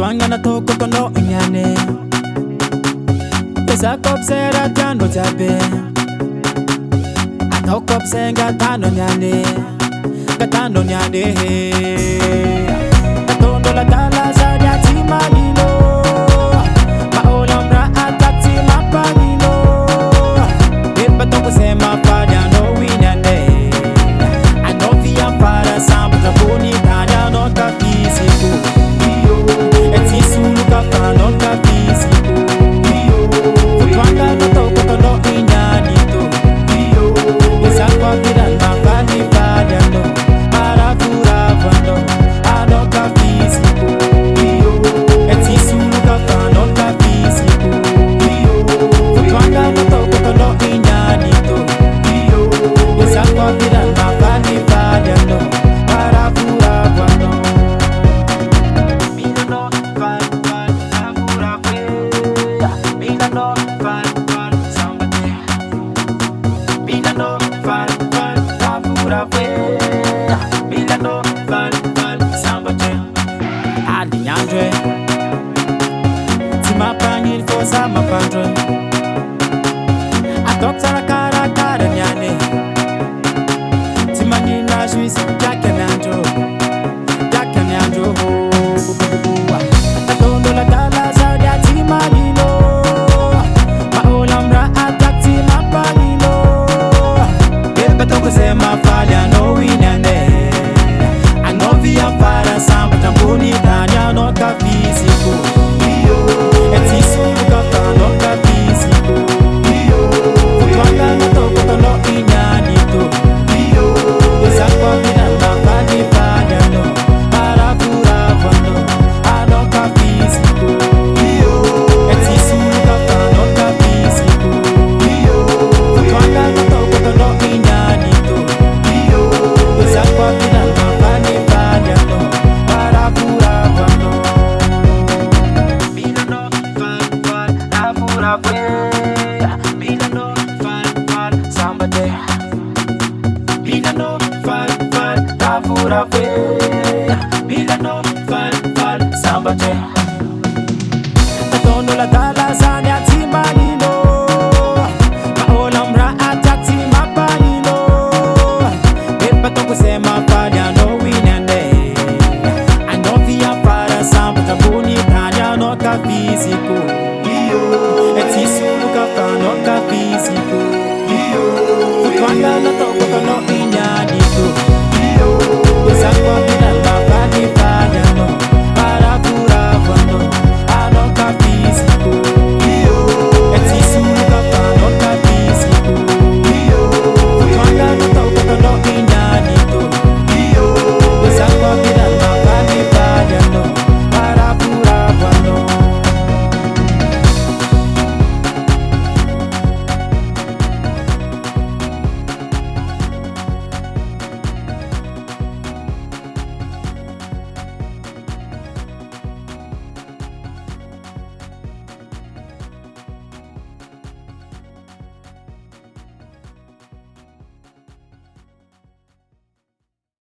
Twanga na toko kono inyane Pesa kop sera tiano jabe Atokop senga tano nyane Katano nyane Katondo la tala sa nyati manino Maolam ra atakti mapanino Ipa toko sema fadya no winyane Anovia para sampo traponi tanya no ka fisiku Eti sulu ka fa no ka fisiku Twanga na toko kono inyanito Isa kwa vidan mafani fadya no Para furava no Ano ka fisiku Eti sulu ka fa no ka fisiku Twanga na toko kono inyanito Isa kwa vidan mafani fadya no Para furava no Mina no fan fan afurave Mina no fan fan sambate Mina no fan fan afurave Mina no fan fan sambate Ali nyandre Tima pangil fosa mapandre Atok sara kara kara nyane Tima nina juice jake nyandro Jake nyandro Katondo la tala sa dia tima nino Maolam ra atakti mapanino Beba toko sema falya no winyane Anovia para samba tambuni tanya no ka fisiku Eti sulu ka fa no ka fisiku Twanga na toko kono inyanito Isa kwa vidan mafani fadya no Para furava no Ano ka fisiku Eti sulu ka fa no ka fisiku Twanga na toko kono inyanito Isa kwa vidan mafani fadya no Para furava no Mina no fan fan afurave Mina no fan fan sambate Mina no fan fan afurave Mina no fan fan sambate Katondo la tala sa nyati manino Maolam ra atakti mapanino Beba toko sema fadya no winyane Anovia para sampo traponi tanya no ka fisiku Eti sulu ka fa no ka fisiku Twanga na toko kono